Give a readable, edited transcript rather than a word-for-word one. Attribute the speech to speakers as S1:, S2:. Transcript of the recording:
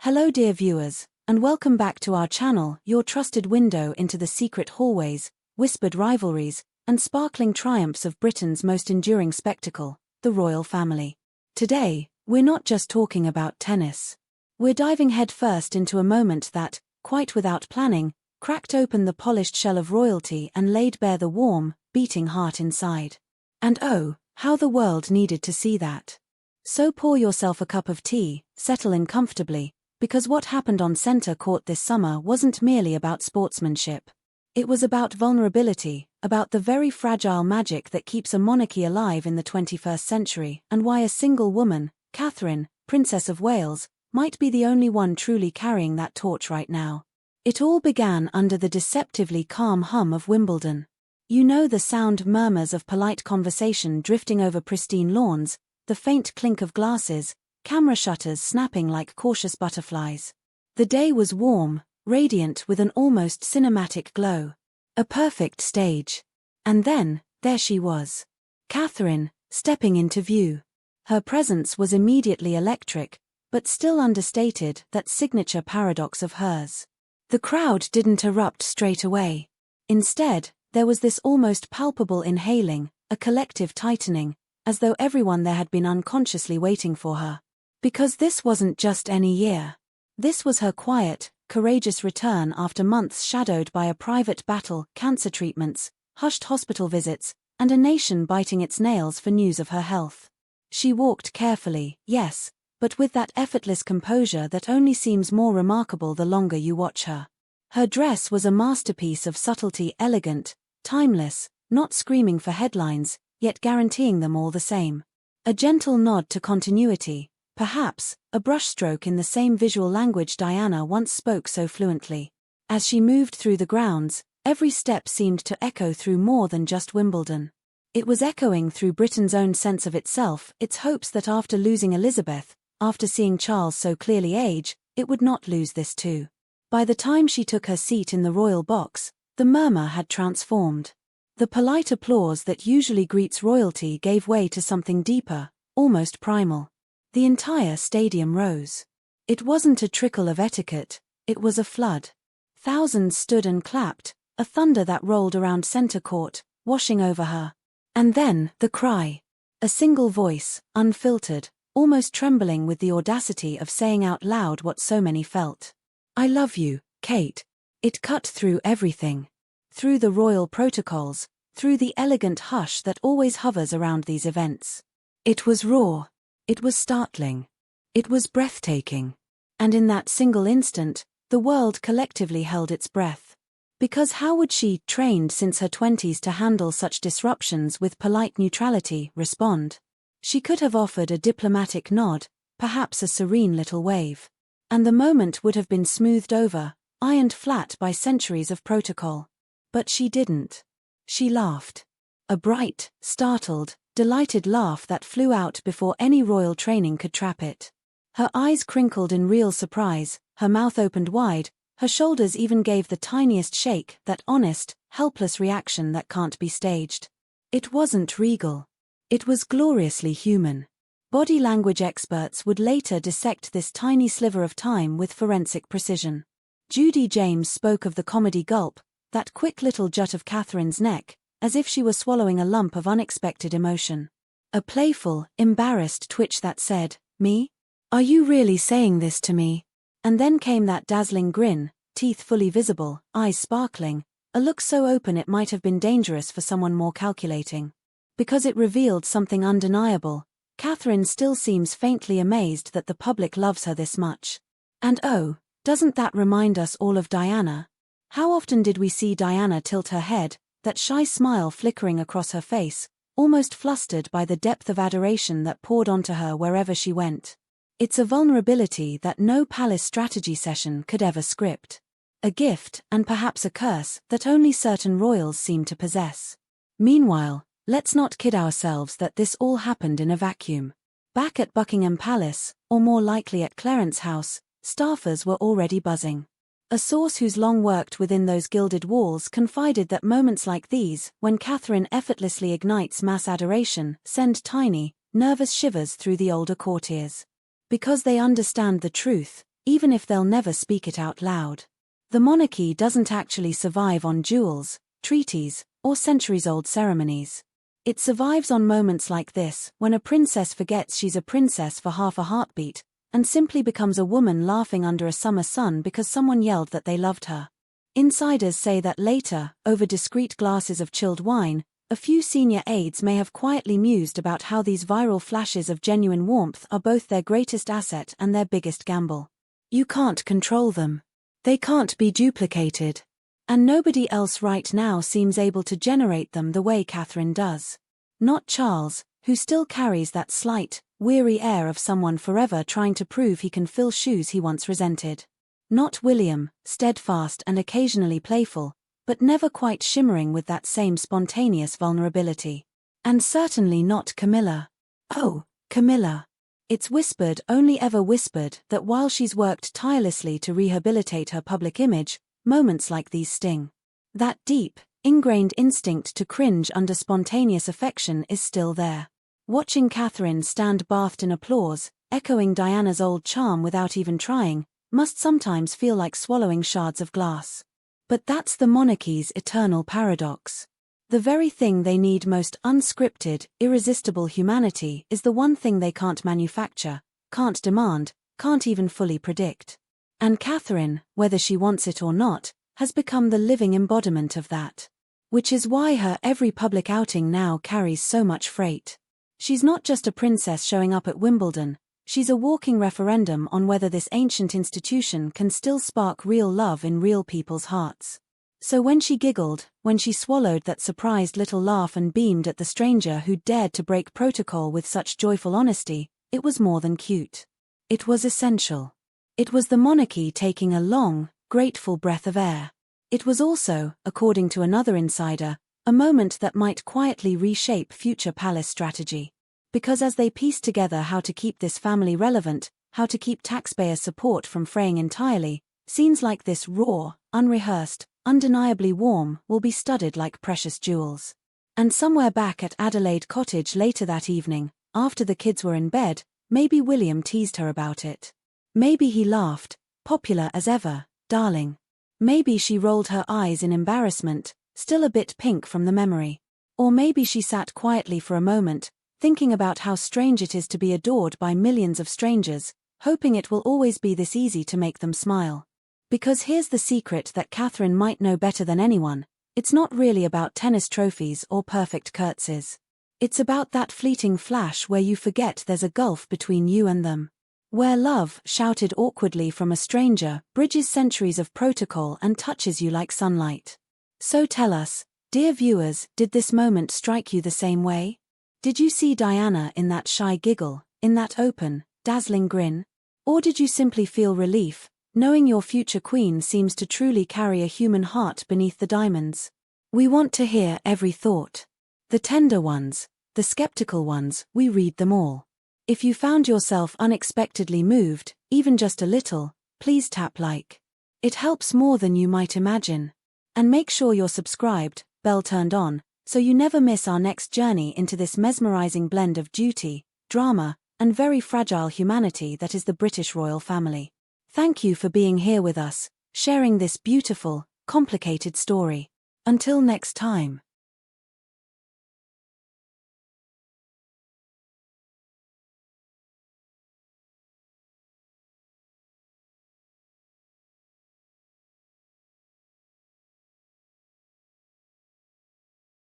S1: Hello dear viewers, and welcome back to our channel, your trusted window into the secret hallways, whispered rivalries, and sparkling triumphs of Britain's most enduring spectacle, the royal family. Today, we're not just talking about tennis. We're diving headfirst into a moment that, quite without planning, cracked open the polished shell of royalty and laid bare the warm, beating heart inside. And oh, how the world needed to see that. So pour yourself a cup of tea, settle in comfortably, because what happened on centre court this summer wasn't merely about sportsmanship. It was about vulnerability, about the very fragile magic that keeps a monarchy alive in the 21st century, and why a single woman, Catherine, Princess of Wales, might be the only one truly carrying that torch right now. It all began under the deceptively calm hum of Wimbledon. You know, the sound murmurs of polite conversation drifting over pristine lawns, the faint clink of glasses, camera shutters snapping like cautious butterflies. The day was warm, radiant with an almost cinematic glow. A perfect stage. And then, there she was. Catherine, stepping into view. Her presence was immediately electric, but still understated, that signature paradox of hers. The crowd didn't erupt straight away. Instead, there was this almost palpable inhaling, a collective tightening, as though everyone there had been unconsciously waiting for her. Because this wasn't just any year. This was her quiet, courageous return after months shadowed by a private battle, cancer treatments, hushed hospital visits, and a nation biting its nails for news of her health. She walked carefully, yes, but with that effortless composure that only seems more remarkable the longer you watch her. Her dress was a masterpiece of subtlety, elegant, timeless, not screaming for headlines, yet guaranteeing them all the same. A gentle nod to continuity, perhaps, a brushstroke in the same visual language Diana once spoke so fluently. As she moved through the grounds, every step seemed to echo through more than just Wimbledon. It was echoing through Britain's own sense of itself, its hopes that after losing Elizabeth, after seeing Charles so clearly age, it would not lose this too. By the time she took her seat in the royal box, the murmur had transformed. The polite applause that usually greets royalty gave way to something deeper, almost primal. The entire stadium rose. It wasn't a trickle of etiquette, it was a flood. Thousands stood and clapped, a thunder that rolled around centre court, washing over her. And then, the cry. A single voice, unfiltered, almost trembling with the audacity of saying out loud what so many felt. "I love you, Kate." It cut through everything. Through the royal protocols, through the elegant hush that always hovers around these events. It was raw. It was startling. It was breathtaking. And in that single instant, the world collectively held its breath. Because how would she, trained since her 20s to handle such disruptions with polite neutrality, respond? She could have offered a diplomatic nod, perhaps a serene little wave. And the moment would have been smoothed over, ironed flat by centuries of protocol. But she didn't. She laughed. A bright, startled, delighted laugh that flew out before any royal training could trap it. Her eyes crinkled in real surprise, her mouth opened wide, her shoulders even gave the tiniest shake, that honest, helpless reaction that can't be staged. It wasn't regal. It was gloriously human. Body language experts would later dissect this tiny sliver of time with forensic precision. Judy James spoke of the comedy gulp, that quick little jut of Catherine's neck, as if she were swallowing a lump of unexpected emotion. A playful, embarrassed twitch that said, "Me? Are you really saying this to me?" And then came that dazzling grin, teeth fully visible, eyes sparkling, a look so open it might have been dangerous for someone more calculating. Because it revealed something undeniable, Catherine still seems faintly amazed that the public loves her this much. And oh, doesn't that remind us all of Diana? How often did we see Diana tilt her head, that shy smile flickering across her face, almost flustered by the depth of adoration that poured onto her wherever she went. It's a vulnerability that no palace strategy session could ever script. A gift, and perhaps a curse, that only certain royals seem to possess. Meanwhile, let's not kid ourselves that this all happened in a vacuum. Back at Buckingham Palace, or more likely at Clarence House, staffers were already buzzing. A source who's long worked within those gilded walls confided that moments like these, when Catherine effortlessly ignites mass adoration, send tiny, nervous shivers through the older courtiers. Because they understand the truth, even if they'll never speak it out loud. The monarchy doesn't actually survive on jewels, treaties, or centuries-old ceremonies. It survives on moments like this, when a princess forgets she's a princess for half a heartbeat, and simply becomes a woman laughing under a summer sun because someone yelled that they loved her. Insiders say that later, over discreet glasses of chilled wine, a few senior aides may have quietly mused about how these viral flashes of genuine warmth are both their greatest asset and their biggest gamble. You can't control them. They can't be duplicated. And nobody else right now seems able to generate them the way Catherine does. Not Charles, who still carries that slight, weary air of someone forever trying to prove he can fill shoes he once resented. Not William, steadfast and occasionally playful, but never quite shimmering with that same spontaneous vulnerability. And certainly not Camilla. Oh, Camilla. It's whispered, only ever whispered, that while she's worked tirelessly to rehabilitate her public image, moments like these sting. That deep, ingrained instinct to cringe under spontaneous affection is still there. Watching Catherine stand bathed in applause, echoing Diana's old charm without even trying, must sometimes feel like swallowing shards of glass. But that's the monarchy's eternal paradox. The very thing they need most, unscripted, irresistible humanity, is the one thing they can't manufacture, can't demand, can't even fully predict. And Catherine, whether she wants it or not, has become the living embodiment of that. Which is why her every public outing now carries so much freight. She's not just a princess showing up at Wimbledon, she's a walking referendum on whether this ancient institution can still spark real love in real people's hearts. So when she giggled, when she swallowed that surprised little laugh and beamed at the stranger who dared to break protocol with such joyful honesty, it was more than cute. It was essential. It was the monarchy taking a long, grateful breath of air. It was also, according to another insider, a moment that might quietly reshape future palace strategy. Because as they pieced together how to keep this family relevant, how to keep taxpayer support from fraying entirely, scenes like this raw, unrehearsed, undeniably warm will be studied like precious jewels. And somewhere back at Adelaide Cottage later that evening, after the kids were in bed, maybe William teased her about it. Maybe he laughed, popular as ever, darling. Maybe she rolled her eyes in embarrassment, still a bit pink from the memory. Or maybe she sat quietly for a moment, thinking about how strange it is to be adored by millions of strangers, hoping it will always be this easy to make them smile. Because here's the secret that Catherine might know better than anyone, it's not really about tennis trophies or perfect curtsies. It's about that fleeting flash where you forget there's a gulf between you and them. Where love, shouted awkwardly from a stranger, bridges centuries of protocol and touches you like sunlight. So tell us, dear viewers, did this moment strike you the same way? Did you see Diana in that shy giggle, in that open, dazzling grin? Or did you simply feel relief, knowing your future queen seems to truly carry a human heart beneath the diamonds? We want to hear every thought. The tender ones, the skeptical ones, we read them all. If you found yourself unexpectedly moved, even just a little, please tap like. It helps more than you might imagine. And make sure you're subscribed, bell turned on, so you never miss our next journey into this mesmerizing blend of duty, drama, and very fragile humanity that is the British royal family. Thank you for being here with us, sharing this beautiful, complicated story. Until next time.